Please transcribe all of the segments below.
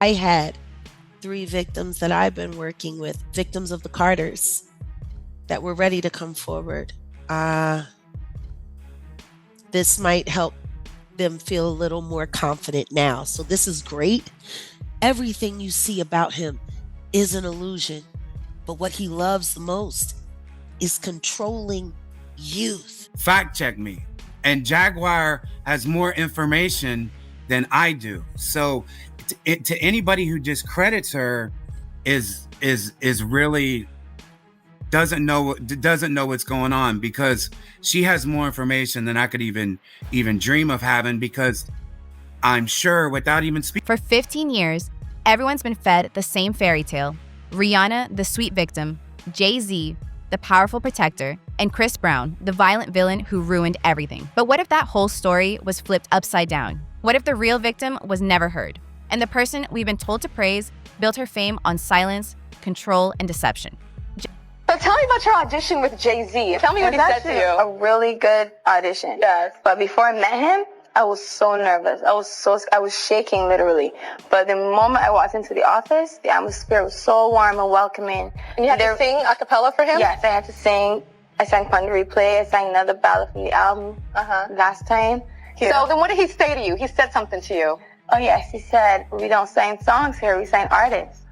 I had 3 victims that I've been working with, victims of the Carters, that were ready to come forward. This might help them feel a little more confident now. So this is great. Everything you see about him is an illusion. But what he loves the most is controlling youth. Fact check me. And Jaguar has more information than I do. So to anybody who discredits her is really doesn't know what's going on, because she has more information than I could even dream of having, because I'm sure, without even speaking. For 15 years, everyone's been fed the same fairy tale. Rihanna, the sweet victim, Jay-Z, the powerful protector, and Chris Brown, the violent villain who ruined everything. But what if that whole story was flipped upside down? What if the real victim was never heard, and the person we've been told to praise built her fame on silence, control, and deception? So tell me about your audition with Jay-Z. Tell me what he said to you. A really good audition. Yes. But before I met him, I was so nervous. I was shaking literally. But the moment I walked into the office, the atmosphere was so warm and welcoming. And you had to sing a cappella for him? Yes, I had to sing. I sang Fun to Replay. I sang another ballad from the album last time. Here. So then what did he say to you? He said something to you. Oh yes, he said, we don't sign songs here, we sign artists.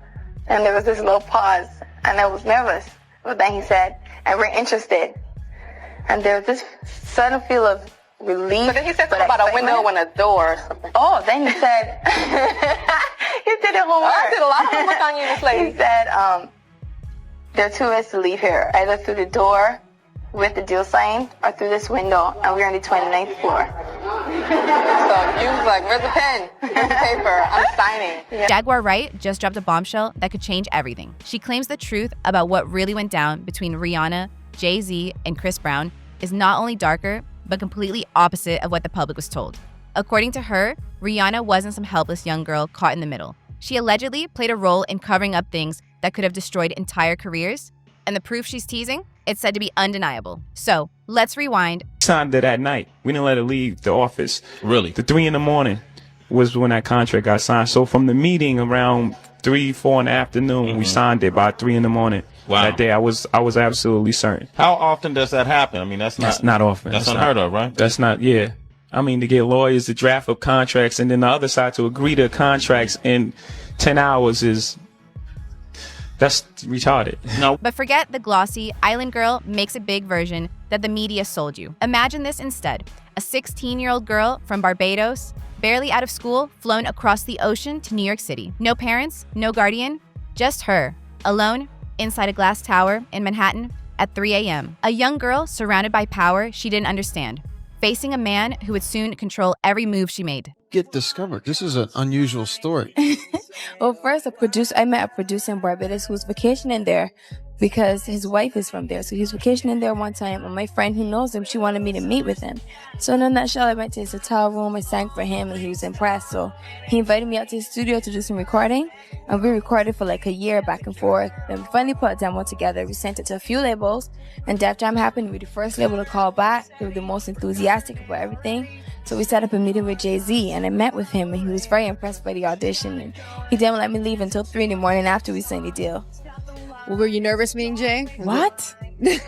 And there was this little pause, and I was nervous. But then he said, and we're interested. And there was this sudden feel of relief. But then he said something about a window and a door or something. Oh, then he said, he did the homework. I did a lot of homework on you, Miss Lady. He said, there are 2 ways to leave here, either through the door with the deal signed or through this window, and we're on the 29th floor. So you was like, where's the pen? Where's the paper? I'm signing. Yeah. Jaguar Wright just dropped a bombshell that could change everything. She claims the truth about what really went down between Rihanna, Jay-Z, and Chris Brown is not only darker, but completely opposite of what the public was told. According to her, Rihanna wasn't some helpless young girl caught in the middle. She allegedly played a role in covering up things that could have destroyed entire careers, and the proof she's teasing, it's said to be undeniable. So, let's rewind. Signed it that night. We didn't let her leave the office. Really? The 3 a.m. was when that contract got signed. So from the meeting around 3, 4 in the afternoon, we signed it by 3 a.m. Wow. That day, I was absolutely certain. How often does that happen? I mean, that's not often. That's unheard of, right? That's not, yeah. I mean, to get lawyers to draft up contracts and then the other side to agree to contracts in 10 hours that's retarded. No. But forget the glossy Island Girl makes it big version that the media sold you. Imagine this instead. A 16-year-old girl from Barbados, barely out of school, flown across the ocean to New York City. No parents, no guardian, just her, alone, inside a glass tower in Manhattan at 3 a.m. A young girl surrounded by power she didn't understand, facing a man who would soon control every move she made. Get discovered. This is an unusual story. Well, first, I met a producer in Barbados who was vacationing there because his wife is from there. So he was vacationing there one time, and my friend who knows him, she wanted me to meet with him. So in a nutshell, I went to his hotel room, I sang for him, and he was impressed. So he invited me out to his studio to do some recording, and we recorded for like a year back and forth. Then we finally put a demo together. We sent it to a few labels, and Def Jam happened to be the first label to call back. They were the most enthusiastic about everything. So we set up a meeting with Jay-Z, and I met with him, and he was very impressed by the audition, and he didn't let me leave until 3 in the morning after we signed the deal. Well, were you nervous meeting Jay? What?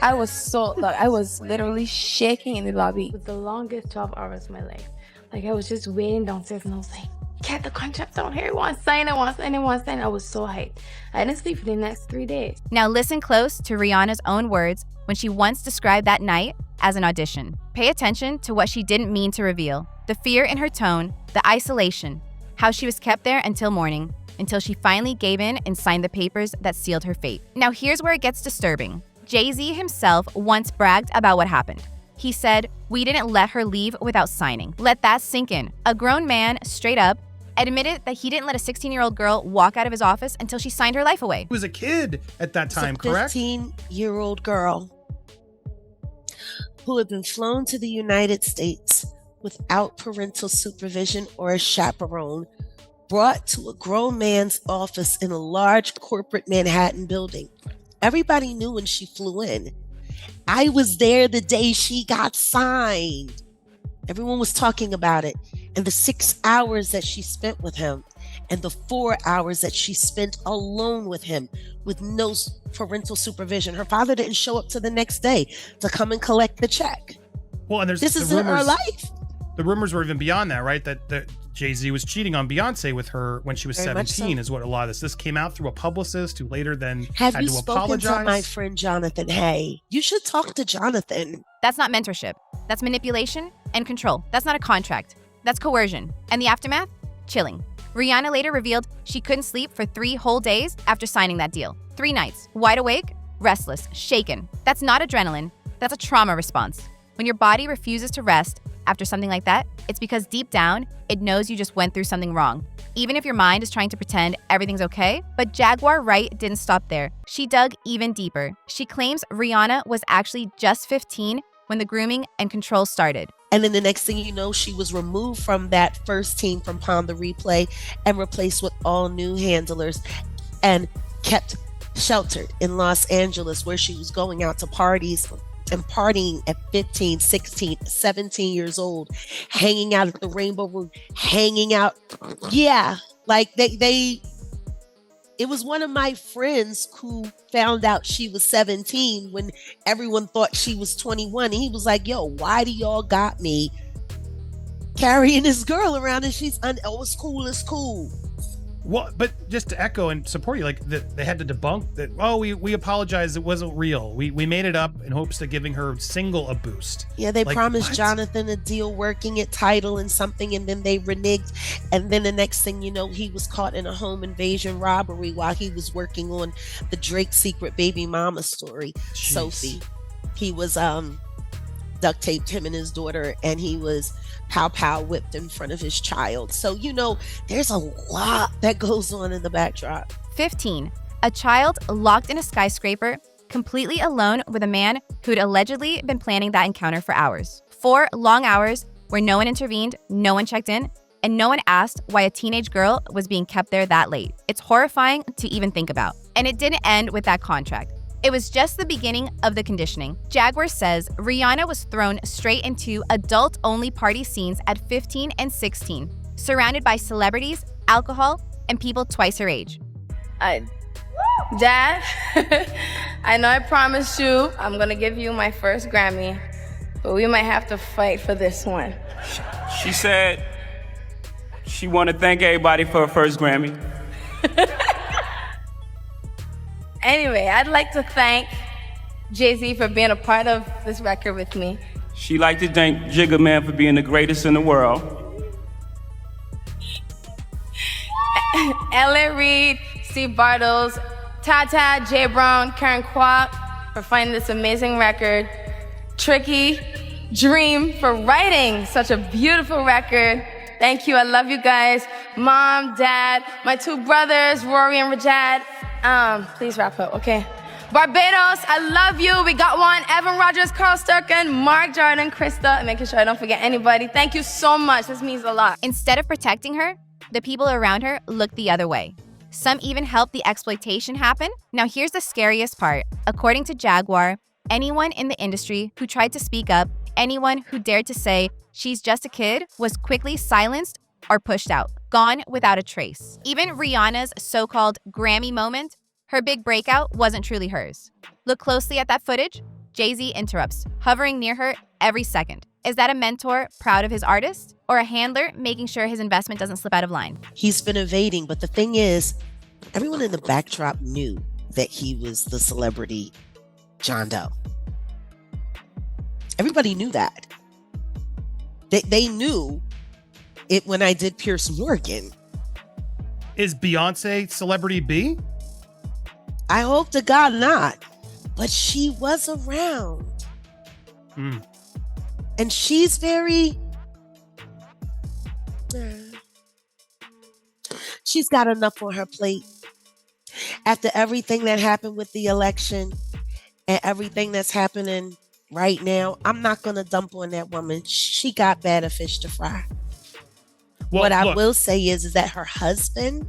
I was literally shaking in the lobby. It was the longest 12 hours of my life. Like, I was just waiting downstairs, and I was like, get the contract down here. I want to sign it, I want to sign it, I want to sign it. I was so hyped. I didn't sleep for the next 3 days. Now listen close to Rihanna's own words when she once described that night as an audition. Pay attention to what she didn't mean to reveal. The fear in her tone, the isolation, how she was kept there until morning, until she finally gave in and signed the papers that sealed her fate. Now here's where it gets disturbing. Jay-Z himself once bragged about what happened. He said, "We didn't let her leave without signing." Let that sink in. A grown man, straight up, admitted that he didn't let a 16-year-old girl walk out of his office until she signed her life away. He was a kid at that time, correct? A 15-year-old girl who had been flown to the United States without parental supervision or a chaperone, brought to a grown man's office in a large corporate Manhattan building. Everybody knew when she flew in. I was there the day she got signed. Everyone was talking about it and the 6 hours that she spent with him. and the 4 hours that she spent alone with him with no parental supervision. Her father didn't show up to the next day to come and collect the check. Well, and this isn't her life. The rumors were even beyond that, right? That Jay-Z was cheating on Beyonce with her when she was Very much 17 so. is what a lot of this came out through a publicist who later then Have had you to spoken apologize. to my friend Jonathan? Hey, you should talk to Jonathan. That's not mentorship. That's manipulation and control. That's not a contract. That's coercion. And the aftermath? Chilling. Rihanna later revealed she couldn't sleep for 3 whole days after signing that deal. 3 nights. Wide awake, restless, shaken. That's not adrenaline. That's a trauma response. When your body refuses to rest after something like that, it's because deep down, it knows you just went through something wrong. Even if your mind is trying to pretend everything's okay, but Jaguar Wright didn't stop there. She dug even deeper. She claims Rihanna was actually just 15 when the grooming and control started. And then the next thing you know, she was removed from that first team from Pond the Replay and replaced with all new handlers and kept sheltered in Los Angeles, where she was going out to parties and partying at 15, 16, 17 years old, hanging out at the Rainbow Room, hanging out. Yeah, like it was one of my friends who found out she was 17 when everyone thought she was 21. And he was like, yo, why do y'all got me carrying this girl around and she's, it's cool, it's cool. Well, but just to echo and support you, like they had to debunk that. Oh, we apologize. It wasn't real. We made it up in hopes of giving her single a boost. Yeah, they like, promised what? Jonathan a deal working at Tidal and something, and then they reneged. And then the next thing you know, he was caught in a home invasion robbery while he was working on the Drake secret baby mama story, Jeez. Sophie. He was duct taped him and his daughter, and he was pow whipped in front of his child. So, there's a lot that goes on in the backdrop. 15. A child locked in a skyscraper, completely alone with a man who'd allegedly been planning that encounter for hours. 4 long hours where no one intervened, no one checked in, and no one asked why a teenage girl was being kept there that late. It's horrifying to even think about. And it didn't end with that contract. It was just the beginning of the conditioning. Jaguar says Rihanna was thrown straight into adult-only party scenes at 15 and 16, surrounded by celebrities, alcohol, and people twice her age. Dad, I know I promised you I'm gonna give you my first Grammy, but we might have to fight for this one. She said she want to thank everybody for her first Grammy. Anyway, I'd like to thank Jay-Z for being a part of this record with me. She like to thank Jigga Man for being the greatest in the world. Ellen Reed, Steve Bartles, Tata, Jay Brown, Karen Kwok for finding this amazing record. Tricky, Dream for writing such a beautiful record. Thank you, I love you guys. Mom, Dad, my 2 brothers, Rory and Rajad. Please wrap up, okay? Barbados, I love you. We got one. Evan Rogers, Carl Sturken, Mark Jordan, Krista, and making sure I don't forget anybody. Thank you so much. This means a lot. Instead of protecting her, the people around her looked the other way. Some even helped the exploitation happen. Now here's the scariest part. According to Jaguar, anyone in the industry who tried to speak up, anyone who dared to say she's just a kid, was quickly silenced or pushed out, gone without a trace. Even Rihanna's so-called Grammy moment, her big breakout, wasn't truly hers. Look closely at that footage. Jay-Z interrupts, hovering near her every second. Is that a mentor proud of his artist? Or a handler making sure his investment doesn't slip out of line? He's been evading, but the thing is, everyone in the backdrop knew that he was the celebrity John Doe. Everybody knew that. They knew it when I did Pierce Morgan. Is Beyonce celebrity B? I hope to God not. But she was around. And she's very... she's got enough on her plate. After everything that happened with the election and everything that's happening right now, I'm not going to dump on that woman. She got better fish to fry. Well, what I will say is that her husband,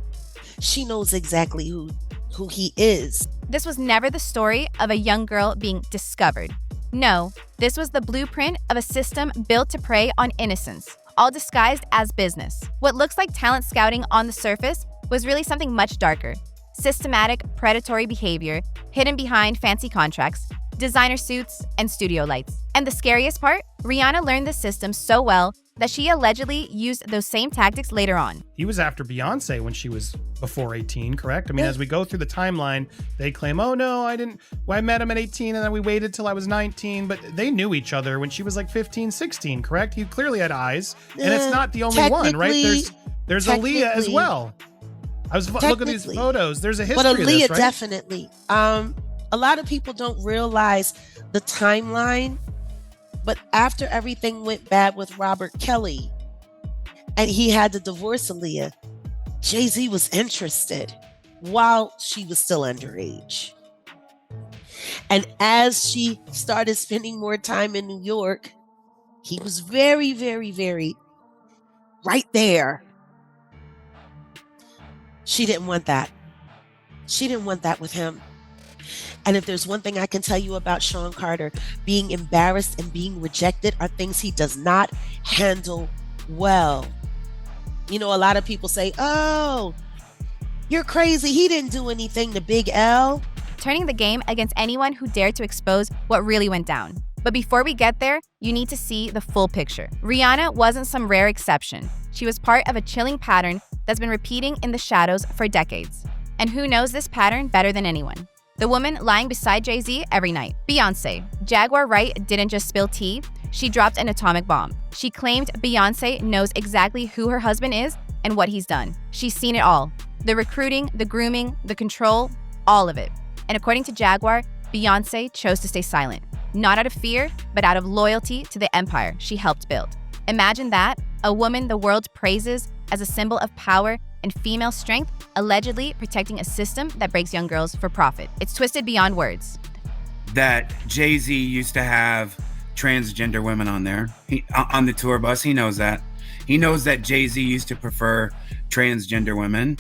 she knows exactly who he is. This was never the story of a young girl being discovered. No, this was the blueprint of a system built to prey on innocence, all disguised as business. What looks like talent scouting on the surface was really something much darker. Systematic, predatory behavior hidden behind fancy contracts, designer suits, and studio lights. And the scariest part? Rihanna learned the system so well that she allegedly used those same tactics later on. He was after Beyonce when she was before 18, correct? I mean, as we go through the timeline, they claim, oh no, I met him at 18 and then we waited till I was 19, but they knew each other when she was like 15, 16, correct? He clearly had eyes, and it's not the only one, right? There's Aaliyah as well. I was looking at these photos. There's a history but of Aaliyah, this, right? definitely. A lot of people don't realize the timeline, but after everything went bad with Robert Kelly and he had to divorce Aaliyah, Jay-Z was interested while she was still underage. And as she started spending more time in New York, he was very, very, very right there. She didn't want that. She didn't want that with him. And if there's one thing I can tell you about Sean Carter, being embarrassed and being rejected are things he does not handle well. You know, a lot of people say, oh, you're crazy. He didn't do anything to Big L. Turning the game against anyone who dared to expose what really went down. But before we get there, you need to see the full picture. Rihanna wasn't some rare exception. She was part of a chilling pattern that's been repeating in the shadows for decades. And who knows this pattern better than anyone? The woman lying beside Jay-Z every night. Beyonce. Jaguar Wright didn't just spill tea, she dropped an atomic bomb. She claimed Beyonce knows exactly who her husband is and what he's done. She's seen it all. The recruiting, the grooming, the control, all of it. And according to Jaguar, Beyonce chose to stay silent. Not out of fear, but out of loyalty to the empire she helped build. Imagine that, a woman the world praises as a symbol of power and female strength, allegedly protecting a system that breaks young girls for profit. It's twisted beyond words. That Jay-Z used to have transgender women on there, on the tour bus. He knows that. He knows that Jay-Z used to prefer transgender women.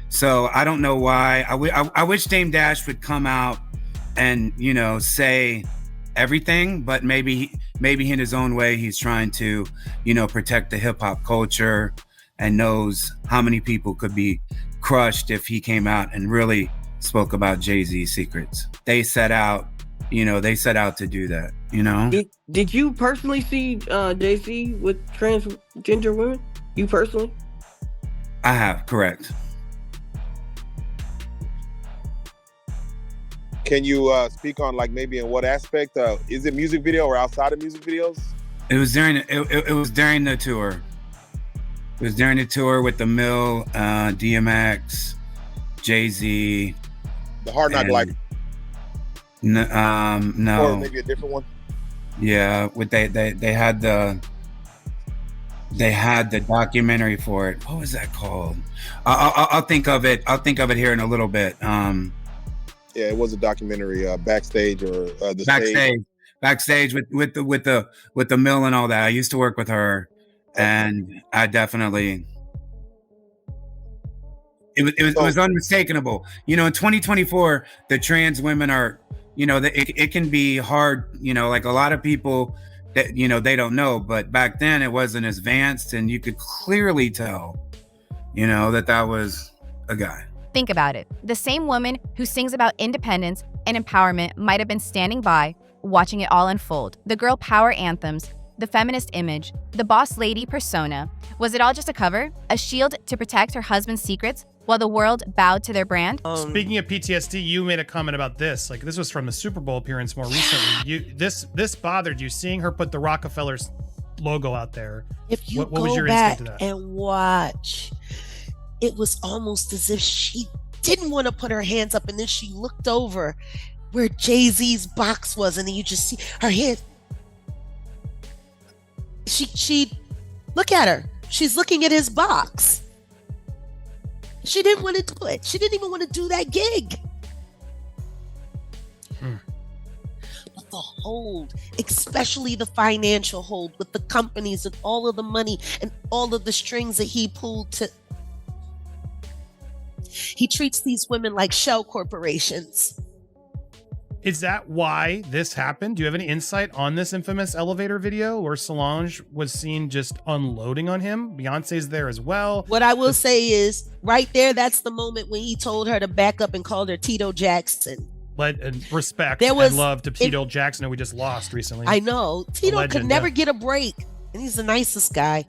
So I don't know why. I wish Dame Dash would come out and, you know, say everything, but maybe in his own way, he's trying to, you know, protect the hip hop culture and knows how many people could be crushed if he came out and really spoke about Jay-Z's secrets. They set out to do that, you know? Did you personally see Jay-Z with transgender women? You personally? I have, correct. Can you speak on like maybe in what aspect? Is it music video or outside of music videos? It was during the tour. It was during the tour with the Mill, DMX, Jay-Z. The Hard Knock Life. No. Or maybe a different one. Yeah, they had the documentary for it. What was that called? I'll think of it. I'll think of it here in a little bit. Yeah, it was a documentary, backstage or the backstage with the Mill and all that. I used to work with her, and I definitely. It was unmistakable. You know, in 2024, the trans women are, you know, it can be hard. You know, like a lot of people that, you know, they don't know, but back then it wasn't as advanced, and you could clearly tell, you know, that was a guy. Think about it. The same woman who sings about independence and empowerment might have been standing by, watching it all unfold. The girl power anthems, the feminist image, the boss lady persona. Was it all just a cover? A shield to protect her husband's secrets while the world bowed to their brand? Speaking of PTSD, you made a comment about this. Like, this was from the Super Bowl appearance more recently. This bothered you, seeing her put the Rockefeller's logo out there. If you what was go your back instinct to that? and watch, it was almost as if she didn't want to put her hands up, and then she looked over where Jay-Z's box was, and then you just see her head. She look at her. She's looking at his box. She didn't want to do it. She didn't even want to do that gig. But the hold, especially the financial hold with the companies and all of the money and all of the strings that he pulled to. He treats these women like shell corporations. Is that why this happened? Do you have any insight on this infamous elevator video where Solange was seen just unloading on him? Beyonce's there as well. What I will say is, right there, that's the moment when he told her to back up and called her Tito Jackson. Respect and love to Tito Jackson, who we just lost recently. I know. Tito could never get a break, and he's the nicest guy.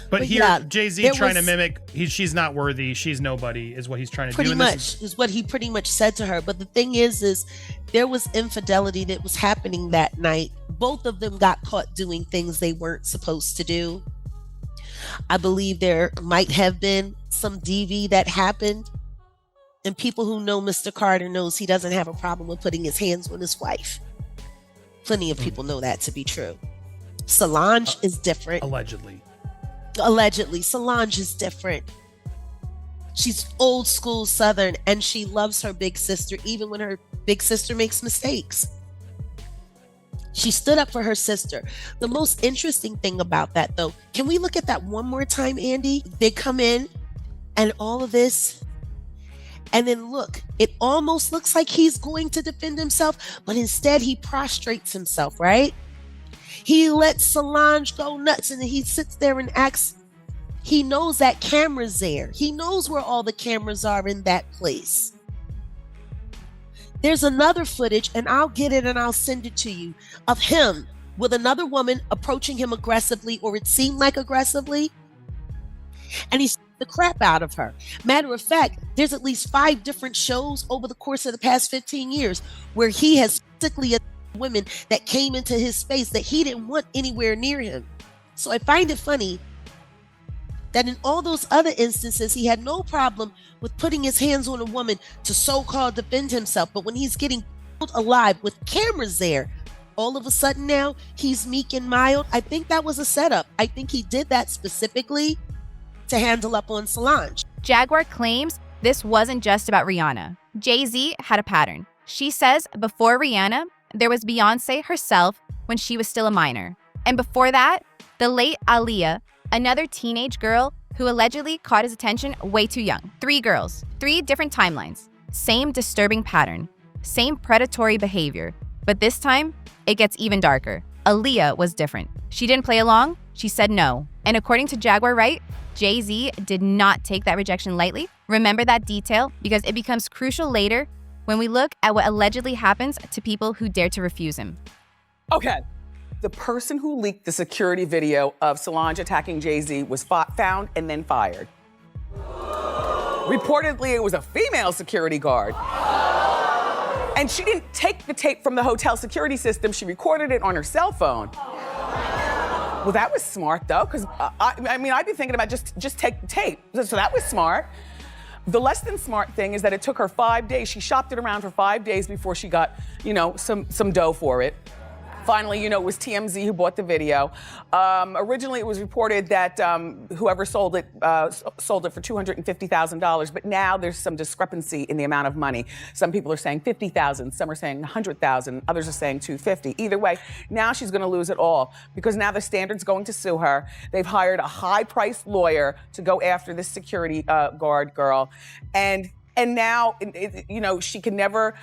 But here, yeah, Jay-Z trying to mimic, she's not worthy, she's nobody, is what he's trying to do. Pretty much is what he pretty much said to her. But the thing is there was infidelity that was happening that night. Both of them got caught doing things they weren't supposed to do. I believe there might have been some DV that happened. And people who know Mr. Carter knows he doesn't have a problem with putting his hands on his wife. Plenty of people know that to be true. Solange is different. Allegedly, Solange is different. She's old school Southern, and she loves her big sister, even when her big sister makes mistakes. She stood up for her sister. The most interesting thing about that, though, can we look at that one more time, Andy? They come in and all of this, and then look, it almost looks like he's going to defend himself, but instead he prostrates himself, right? He lets Solange go nuts, and he sits there and acts. He knows that camera's there. He knows where all the cameras are in that place. There's another footage, and I'll get it and I'll send it to you, of him with another woman approaching him aggressively, or it seemed like aggressively, and he's the crap out of her. Matter of fact, there's at least 5 different shows over the course of the past 15 years where he has physically women that came into his space that he didn't want anywhere near him. So I find it funny that in all those other instances, he had no problem with putting his hands on a woman to so-called defend himself. But when he's getting killed alive with cameras there, all of a sudden now he's meek and mild. I think that was a setup. I think he did that specifically to handle up on Solange. Jaguar claims this wasn't just about Rihanna. Jay-Z had a pattern. She says before Rihanna, there was Beyonce herself when she was still a minor. And before that, the late Aaliyah, another teenage girl who allegedly caught his attention way too young. 3 girls, 3 different timelines, same disturbing pattern, same predatory behavior. But this time, it gets even darker. Aaliyah was different. She didn't play along, she said no. And according to Jaguar Wright, Jay-Z did not take that rejection lightly. Remember that detail because it becomes crucial later when we look at what allegedly happens to people who dare to refuse him. Okay. The person who leaked the security video of Solange attacking Jay-Z was found and then fired. Reportedly, it was a female security guard. And she didn't take the tape from the hotel security system. She recorded it on her cell phone. Well, that was smart, though, because I mean, I'd be thinking about just take the tape. So that was smart. The less than smart thing is that it took her 5 days. She shopped it around for 5 days before she got, some dough for it. Finally, it was TMZ who bought the video. Originally, it was reported that whoever sold it for $250,000, but now there's some discrepancy in the amount of money. Some people are saying $50,000, some are saying $100,000, others are saying $250,000. Either way, now she's going to lose it all because now the Standard's going to sue her. They've hired a high-priced lawyer to go after this security guard girl, and now, she can never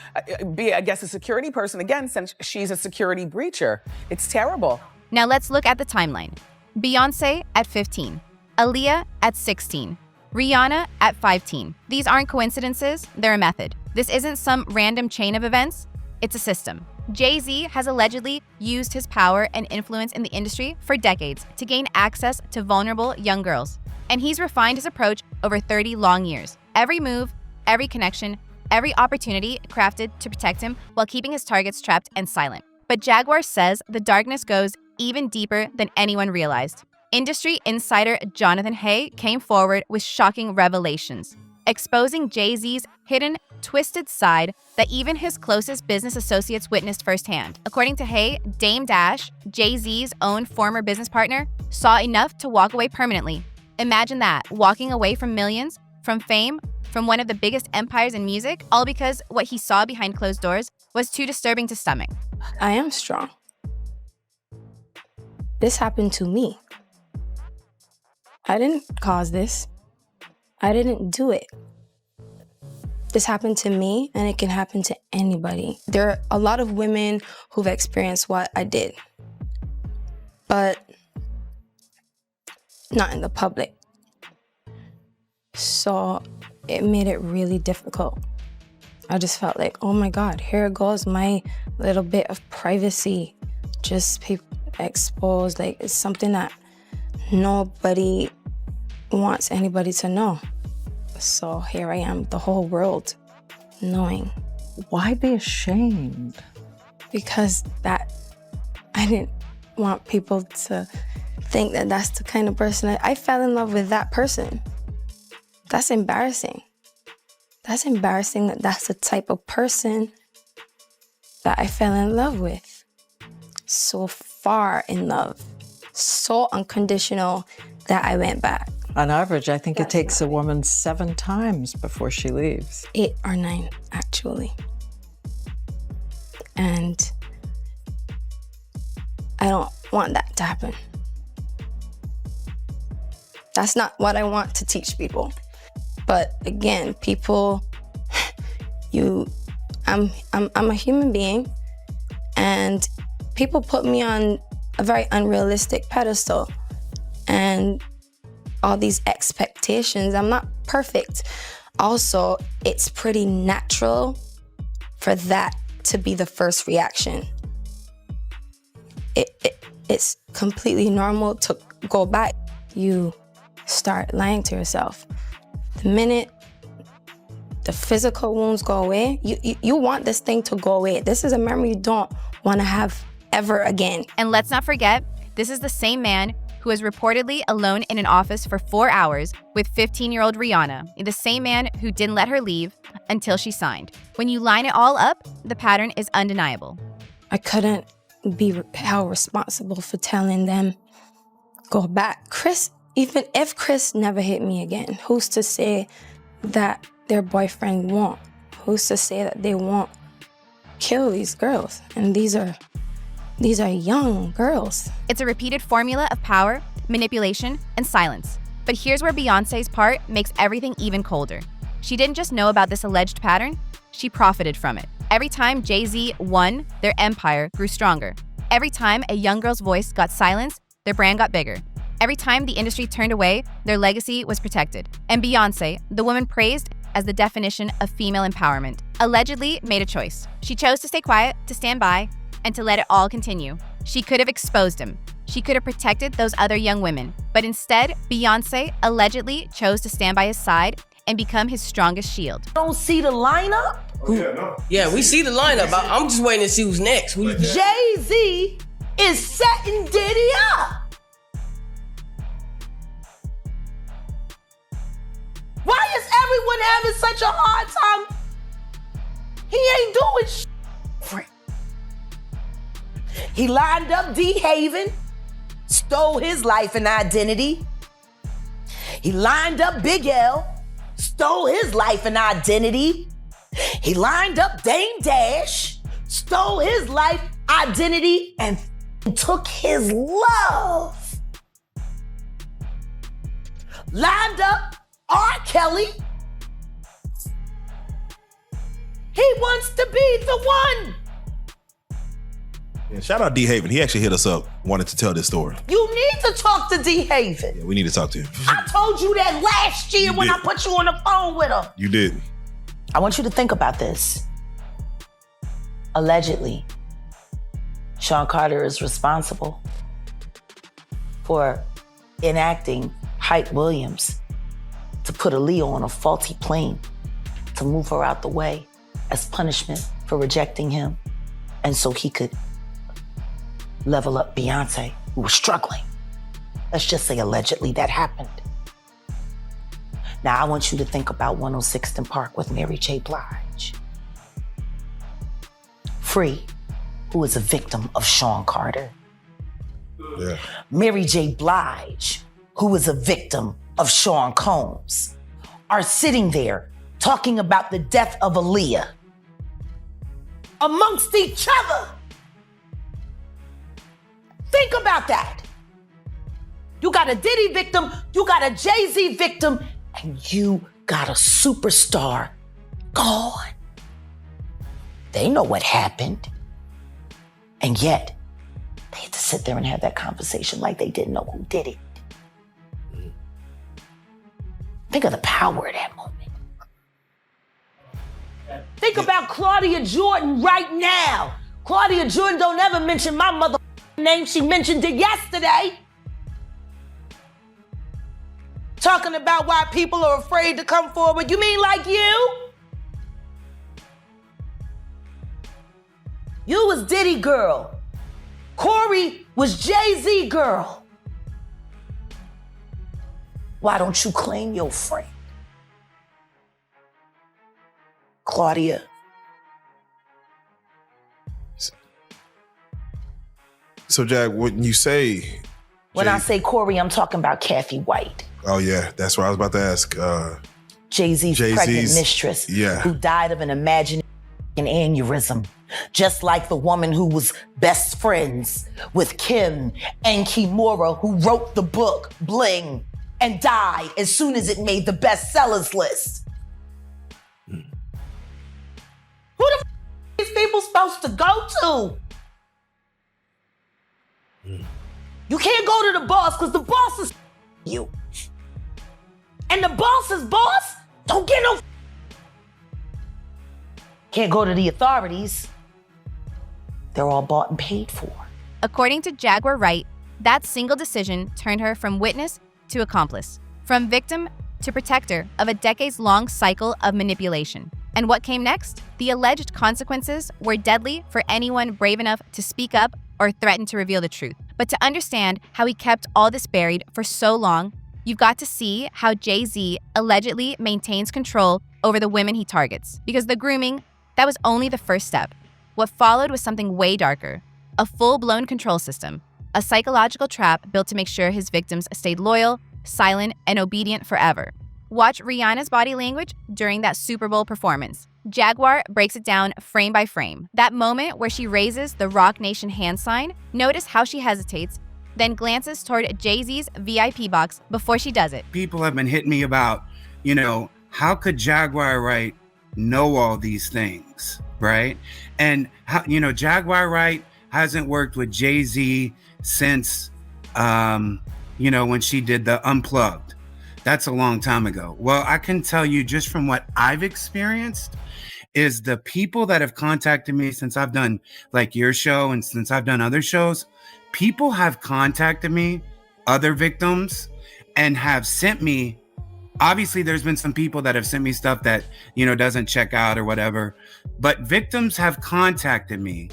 be, I guess, a security person again since she's a security breacher. It's terrible. Now let's look at the timeline. Beyonce at 15, Aaliyah at 16, Rihanna at 15. These aren't coincidences, they're a method. This isn't some random chain of events, it's a system. Jay-Z has allegedly used his power and influence in the industry for decades to gain access to vulnerable young girls. And he's refined his approach over 30 long years. Every move, every connection, every opportunity crafted to protect him while keeping his targets trapped and silent. But Jaguar says the darkness goes even deeper than anyone realized. Industry insider Jonathan Hay came forward with shocking revelations, exposing Jay-Z's hidden, twisted side that even his closest business associates witnessed firsthand. According to Hay, Dame Dash, Jay-Z's own former business partner, saw enough to walk away permanently. Imagine that, walking away from millions, from fame, from one of the biggest empires in music, all because what he saw behind closed doors was too disturbing to stomach. I am strong. This happened to me. I didn't cause this. I didn't do it. This happened to me, and it can happen to anybody. There are a lot of women who've experienced what I did, but not in the public. So it made it really difficult. I just felt like, oh my God, here goes my little bit of privacy. Just people exposed, like it's something that nobody wants anybody to know. So here I am, the whole world knowing. Why be ashamed? Because I didn't want people to think that that's the kind of person I fell in love with that person. That's embarrassing. That's embarrassing that that's the type of person that I fell in love with. So far in love, so unconditional that I went back. On average, I think it takes a woman 7 times before she leaves. 8 or 9, actually. And I don't want that to happen. That's not what I want to teach people. But again, people, I'm a human being, and people put me on a very unrealistic pedestal. And all these expectations. I'm not perfect. Also, it's pretty natural for that to be the first reaction. It's completely normal to go back. You start lying to yourself. The minute the physical wounds go away, you want this thing to go away. This is a memory you don't want to have ever again. And let's not forget, this is the same man who was reportedly alone in an office for 4 hours with 15-year-old Rihanna, the same man who didn't let her leave until she signed. When you line it all up, the pattern is undeniable. I couldn't be held responsible for telling them, go back. Chris, even if Chris never hit me again, who's to say that their boyfriend won't? Who's to say that they won't kill these girls? And these are young girls. It's a repeated formula of power, manipulation, and silence. But here's where Beyonce's part makes everything even colder. She didn't just know about this alleged pattern, she profited from it. Every time Jay-Z won, their empire grew stronger. Every time a young girl's voice got silenced, their brand got bigger. Every time the industry turned away, their legacy was protected. And Beyonce, the woman praised as the definition of female empowerment, allegedly made a choice. She chose to stay quiet, to stand by, and to let it all continue. She could have exposed him. She could have protected those other young women. But instead, Beyonce allegedly chose to stand by his side and become his strongest shield. Don't see the lineup? Yeah, we see the lineup. I'm just waiting to see who's next. Jay-Z is setting Diddy up. Why is everyone having such a hard time? He ain't doing shit. He lined up D. Haven, stole his life and identity. He lined up Big L, stole his life and identity. He lined up Dame Dash, stole his life, identity, and took his love. Lined up R. Kelly. He wants to be the one. Yeah, shout out D. Haven. He actually hit us up, wanted to tell this story. You need to talk to D. Haven. Yeah, we need to talk to him. I told you that last year when I put you on the phone with him. You did. I want you to think about this. Allegedly, Sean Carter is responsible for enacting Hype Williams to put Aaliyah on a faulty plane to move her out the way as punishment for rejecting him, and so he could level up Beyonce, who was struggling. Let's just say allegedly that happened. Now I want you to think about 106th and Park with Mary J. Blige. Free, who is a victim of Sean Carter. Yeah. Mary J. Blige, who is a victim of Sean Combs, are sitting there talking about the death of Aaliyah amongst each other. Think about that. You got a Diddy victim, you got a Jay-Z victim, and you got a superstar gone. They know what happened. And yet, they had to sit there and have that conversation like they didn't know who did it. Think of the power of that moment. Think about Claudia Jordan right now. Claudia Jordan don't ever mention my mother name. She mentioned it yesterday. Talking about why people are afraid to come forward. You mean like you? You was Diddy girl. Corey was Jay-Z girl. Why don't you claim your friend? Claudia. So, Jag, when you say... When I say Corey, I'm talking about Kathy White. Oh, yeah. That's what I was about to ask. Jay-Z's pregnant mistress. Yeah. Who died of an imaginary aneurysm. Just like the woman who was best friends with Kim and Kimura, who wrote the book, Bling, and died as soon as it made the bestsellers list. Who the f these people supposed to go to? You can't go to the boss because the boss is you. And the boss's boss don't get no. Can't go to the authorities. They're all bought and paid for. According to Jaguar Wright, that single decision turned her from witness to accomplice, from victim to protector of a decades-long cycle of manipulation. And what came next? The alleged consequences were deadly for anyone brave enough to speak up or threaten to reveal the truth. But to understand how he kept all this buried for so long, you've got to see how Jay-Z allegedly maintains control over the women he targets. Because the grooming, that was only the first step. What followed was something way darker, a full-blown control system, a psychological trap built to make sure his victims stayed loyal, silent, and obedient forever. Watch Rihanna's body language during that Super Bowl performance. Jaguar breaks it down frame by frame. That moment where she raises the Rock Nation hand sign, notice how she hesitates, then glances toward Jay-Z's VIP box before she does it. People have been hitting me about, how could Jaguar Wright know all these things, right? And how, Jaguar Wright hasn't worked with Jay-Z since, when she did the Unplugged. That's a long time ago. Well, I can tell you just from what I've experienced is the people that have contacted me since I've done like your show and since I've done other shows, people have contacted me, other victims, and have sent me. Obviously, there's been some people that have sent me stuff that, doesn't check out or whatever, but victims have contacted me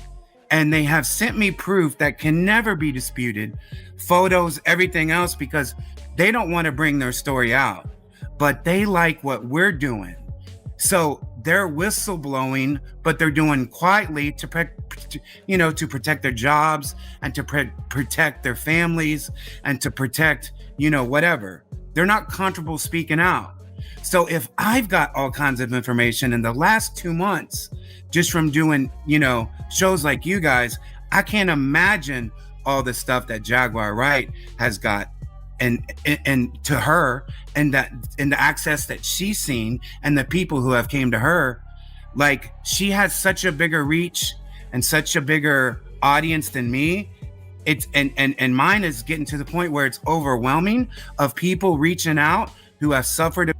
and they have sent me proof that can never be disputed, photos, everything else, because they don't want to bring their story out, but they like what we're doing. So they're whistleblowing, but they're doing quietly to protect their jobs and to protect their families and to protect, whatever. They're not comfortable speaking out. So if I've got all kinds of information in the last 2 months, just from doing, shows like you guys, I can't imagine all the stuff that Jaguar Wright has got and to her and the access that she's seen and the people who have came to her. Like, she has such a bigger reach and such a bigger audience than me. It's and mine is getting to the point where it's overwhelming of people reaching out who have suffered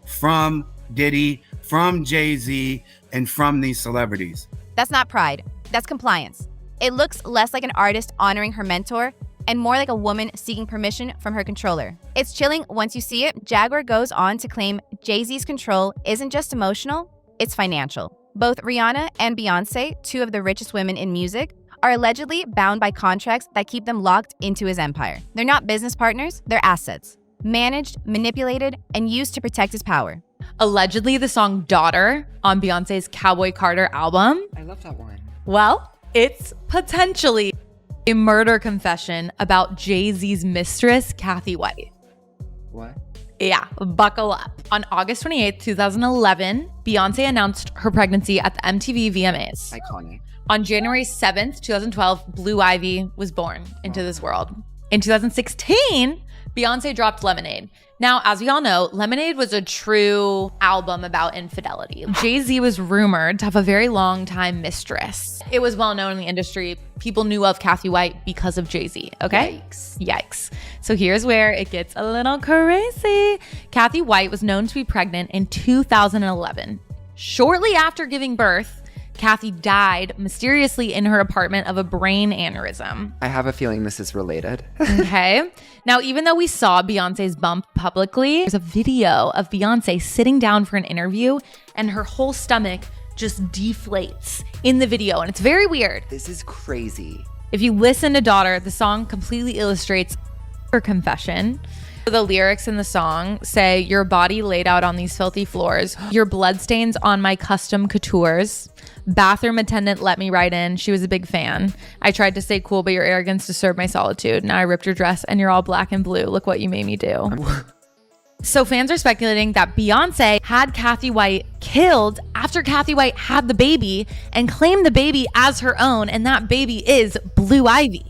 from Diddy, from Jay-Z, and from these celebrities. That's not pride, that's compliance. It looks less like an artist honoring her mentor and more like a woman seeking permission from her controller. It's chilling once you see it. Jaguar goes on to claim Jay-Z's control isn't just emotional, it's financial. Both Rihanna and Beyonce, two of the richest women in music, are allegedly bound by contracts that keep them locked into his empire. They're not business partners, they're assets. Managed, manipulated, and used to protect his power. Allegedly, the song Daughter on Beyonce's Cowboy Carter album. I love that one. Well, it's potentially a murder confession about Jay-Z's mistress, Kathy White. What? Yeah, buckle up. On August 28th, 2011, Beyonce announced her pregnancy at the MTV VMAs. Iconic. On January 7th, 2012, Blue Ivy was born into this world. In 2016, Beyonce dropped Lemonade. Now, as we all know, Lemonade was a true album about infidelity. Jay-Z was rumored to have a very long time mistress. It was well known in the industry. People knew of Kathy White because of Jay-Z, okay? Yikes. So here's where it gets a little crazy. Kathy White was known to be pregnant in 2011. Shortly after giving birth, Kathy died mysteriously in her apartment of a brain aneurysm. I have a feeling this is related. Okay. Now, even though we saw Beyonce's bump publicly, there's a video of Beyonce sitting down for an interview and her whole stomach just deflates in the video. And it's very weird. This is crazy. If you listen to Daughter, the song completely illustrates her confession. The lyrics in the song say, "Your body laid out on these filthy floors, your bloodstains on my custom coutures. Bathroom attendant let me right in. She was a big fan. I tried to stay cool, but your arrogance disturbed my solitude. Now I ripped your dress and you're all black and blue. Look what you made me do." So fans are speculating that Beyonce had Kathy White killed after Kathy White had the baby and claimed the baby as her own, and that baby is Blue Ivy.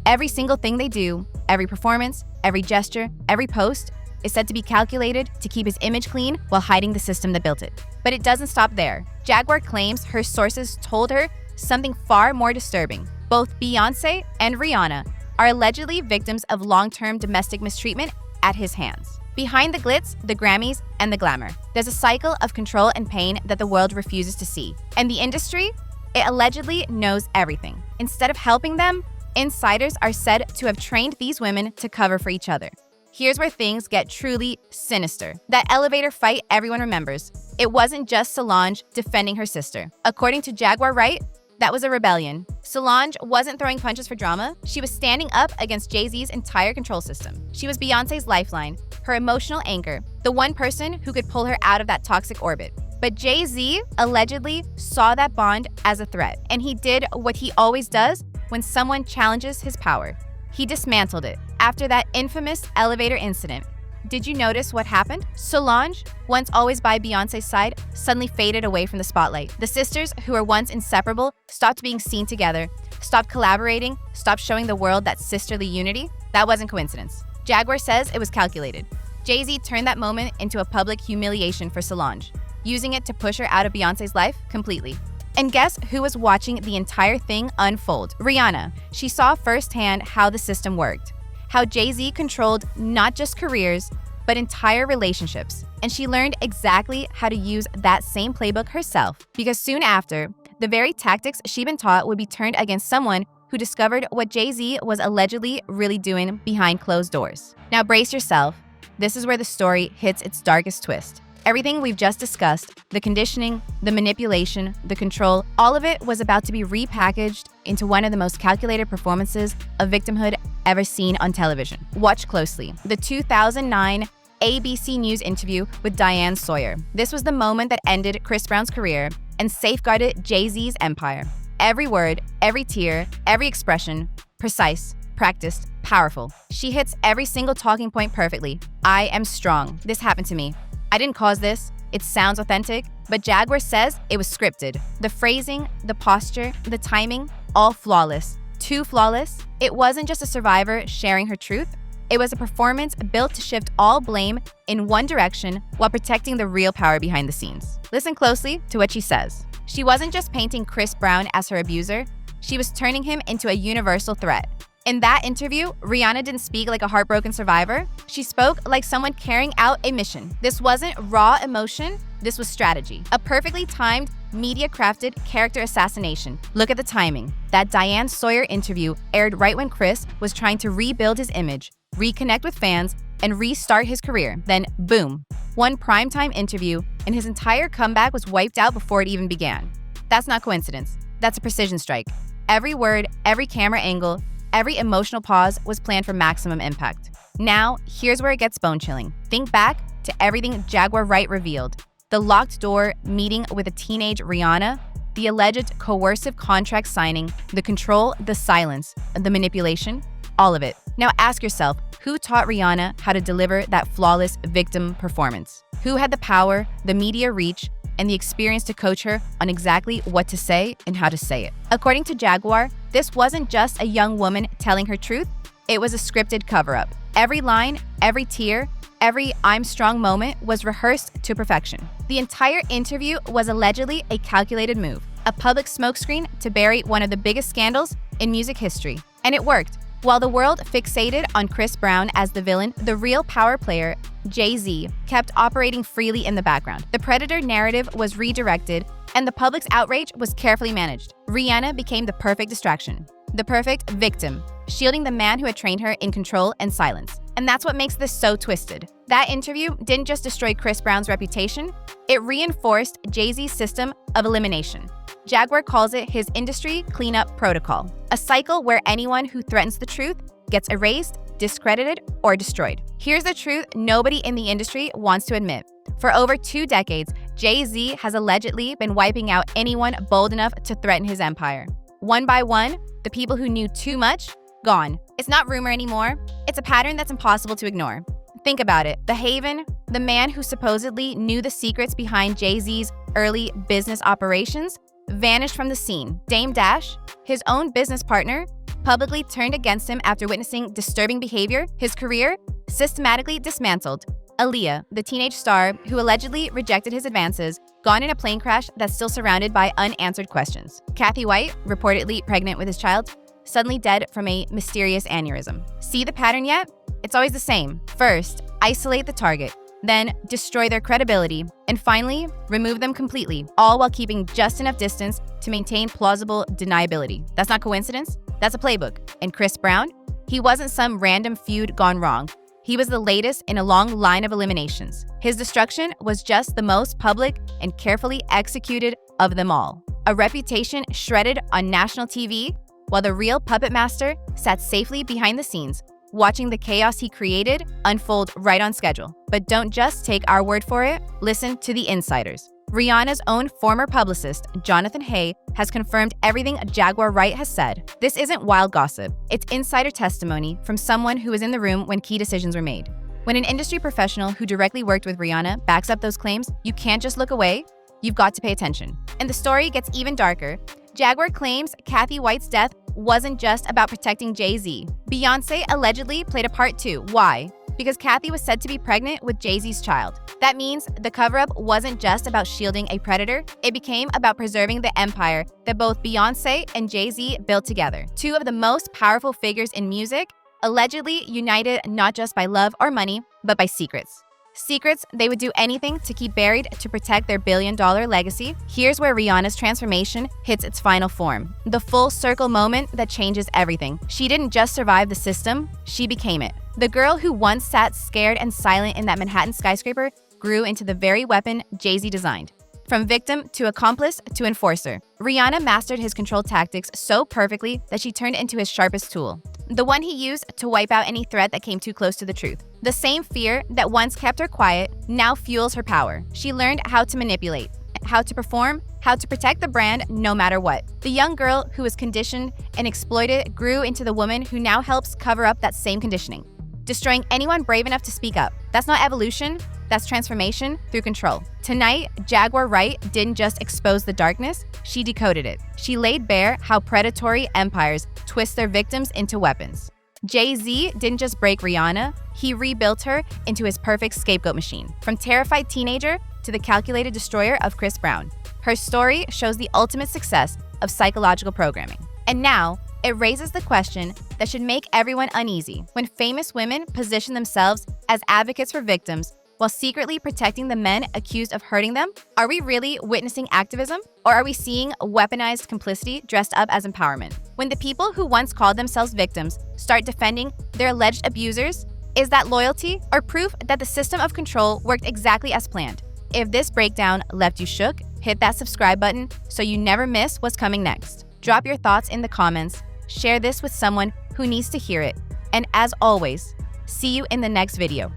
Every single thing they do, every performance, every gesture, every post is said to be calculated to keep his image clean while hiding the system that built it. But it doesn't stop there. Jaguar claims her sources told her something far more disturbing. Both Beyonce and Rihanna are allegedly victims of long-term domestic mistreatment at his hands. Behind the glitz, the Grammys, and the glamour, there's a cycle of control and pain that the world refuses to see. And the industry, it allegedly knows everything. Instead of helping them, insiders are said to have trained these women to cover for each other. Here's where things get truly sinister. That elevator fight everyone remembers. It wasn't just Solange defending her sister. According to Jaguar Wright, that was a rebellion. Solange wasn't throwing punches for drama. She was standing up against Jay-Z's entire control system. She was Beyonce's lifeline, her emotional anchor, the one person who could pull her out of that toxic orbit. But Jay-Z allegedly saw that bond as a threat, and he did what he always does when someone challenges his power. He dismantled it. After that infamous elevator incident, did you notice what happened? Solange, once always by Beyonce's side, suddenly faded away from the spotlight. The sisters, who were once inseparable, stopped being seen together, stopped collaborating, stopped showing the world that sisterly unity. That wasn't coincidence. Jaguar says it was calculated. Jay-Z turned that moment into a public humiliation for Solange, using it to push her out of Beyonce's life completely. And guess who was watching the entire thing unfold? Rihanna. She saw firsthand how the system worked, how Jay-Z controlled not just careers, but entire relationships. And she learned exactly how to use that same playbook herself, because soon after, the very tactics she'd been taught would be turned against someone who discovered what Jay-Z was allegedly really doing behind closed doors. Now brace yourself. This is where the story hits its darkest twist. Everything we've just discussed, the conditioning, the manipulation, the control, all of it was about to be repackaged into one of the most calculated performances of victimhood ever seen on television. Watch closely. The 2009 ABC News interview with Diane Sawyer. This was the moment that ended Chris Brown's career and safeguarded Jay-Z's empire. Every word, every tear, every expression, precise, practiced, powerful. She hits every single talking point perfectly. I am strong. This happened to me. I didn't cause this. It sounds authentic, but Jaguar says it was scripted. The phrasing, the posture, the timing, all flawless. Too flawless. It wasn't just a survivor sharing her truth. It was a performance built to shift all blame in one direction while protecting the real power behind the scenes. Listen closely to what she says. She wasn't just painting Chris Brown as her abuser. She was turning him into a universal threat. In that interview, Rihanna didn't speak like a heartbroken survivor. She spoke like someone carrying out a mission. This wasn't raw emotion, this was strategy. A perfectly timed, media-crafted character assassination. Look at the timing. That Diane Sawyer interview aired right when Chris was trying to rebuild his image, reconnect with fans, and restart his career. Then, boom, one primetime interview, and his entire comeback was wiped out before it even began. That's not coincidence. That's a precision strike. Every word, every camera angle, every emotional pause was planned for maximum impact. Now, here's where it gets bone-chilling. Think back to everything Jaguar Wright revealed. The locked door meeting with a teenage Rihanna, the alleged coercive contract signing, the control, the silence, the manipulation, all of it. Now ask yourself, who taught Rihanna how to deliver that flawless victim performance? Who had the power, the media reach, and the experience to coach her on exactly what to say and how to say it? According to Jaguar, this wasn't just a young woman telling her truth. It was a scripted cover-up. Every line, every tear, every I'm strong moment was rehearsed to perfection. The entire interview was allegedly a calculated move, a public smokescreen to bury one of the biggest scandals in music history. And it worked. While the world fixated on Chris Brown as the villain, the real power player, Jay-Z, kept operating freely in the background. The predator narrative was redirected, and the public's outrage was carefully managed. Rihanna became the perfect distraction, the perfect victim, shielding the man who had trained her in control and silence. And that's what makes this so twisted. That interview didn't just destroy Chris Brown's reputation, it reinforced Jay-Z's system of elimination. Jaguar calls it his industry cleanup protocol, a cycle where anyone who threatens the truth gets erased, discredited, or destroyed. Here's the truth nobody in the industry wants to admit. For over 2 decades, Jay-Z has allegedly been wiping out anyone bold enough to threaten his empire. One by one, the people who knew too much, gone. It's not rumor anymore. It's a pattern that's impossible to ignore. Think about it. The Haven, the man who supposedly knew the secrets behind Jay-Z's early business operations, vanished from the scene. Dame Dash, his own business partner, publicly turned against him after witnessing disturbing behavior. His career systematically dismantled. Aaliyah, the teenage star who allegedly rejected his advances, gone in a plane crash that's still surrounded by unanswered questions. Kathy White, reportedly pregnant with his child, suddenly dead from a mysterious aneurysm. See the pattern yet? It's always the same. First, isolate the target, then destroy their credibility, and finally, remove them completely, all while keeping just enough distance to maintain plausible deniability. That's not coincidence, that's a playbook. And Chris Brown? He wasn't some random feud gone wrong. He was the latest in a long line of eliminations. His destruction was just the most public and carefully executed of them all. A reputation shredded on national TV, while the real puppet master sat safely behind the scenes, watching the chaos he created unfold right on schedule. But don't just take our word for it, listen to the insiders. Rihanna's own former publicist, Jonathan Hay, has confirmed everything Jaguar Wright has said. This isn't wild gossip. It's insider testimony from someone who was in the room when key decisions were made. When an industry professional who directly worked with Rihanna backs up those claims, you can't just look away, you've got to pay attention. And the story gets even darker. Jaguar claims Kathy White's death wasn't just about protecting Jay-Z. Beyonce allegedly played a part too. Why? Because Kathy was said to be pregnant with Jay-Z's child. That means the cover-up wasn't just about shielding a predator, it became about preserving the empire that both Beyonce and Jay-Z built together. Two of the most powerful figures in music, allegedly united not just by love or money, but by secrets. Secrets they would do anything to keep buried to protect their billion-dollar legacy. Here's where Rihanna's transformation hits its final form. The full circle moment that changes everything. She didn't just survive the system, she became it. The girl who once sat scared and silent in that Manhattan skyscraper grew into the very weapon Jay-Z designed. From victim to accomplice to enforcer, Rihanna mastered his control tactics so perfectly that she turned into his sharpest tool. The one he used to wipe out any threat that came too close to the truth. The same fear that once kept her quiet now fuels her power. She learned how to manipulate, how to perform, how to protect the brand no matter what. The young girl who was conditioned and exploited grew into the woman who now helps cover up that same conditioning, destroying anyone brave enough to speak up. That's not evolution, that's transformation through control. Tonight, Jaguar Wright didn't just expose the darkness, she decoded it. She laid bare how predatory empires twist their victims into weapons. Jay-Z didn't just break Rihanna, he rebuilt her into his perfect scapegoat machine. From terrified teenager to the calculated destroyer of Chris Brown. Her story shows the ultimate success of psychological programming. And now, it raises the question that should make everyone uneasy. When famous women position themselves as advocates for victims while secretly protecting the men accused of hurting them, are we really witnessing activism? Or are we seeing weaponized complicity dressed up as empowerment? When the people who once called themselves victims start defending their alleged abusers, is that loyalty or proof that the system of control worked exactly as planned? If this breakdown left you shook, hit that subscribe button so you never miss what's coming next. Drop your thoughts in the comments, share this with someone who needs to hear it, and as always, see you in the next video.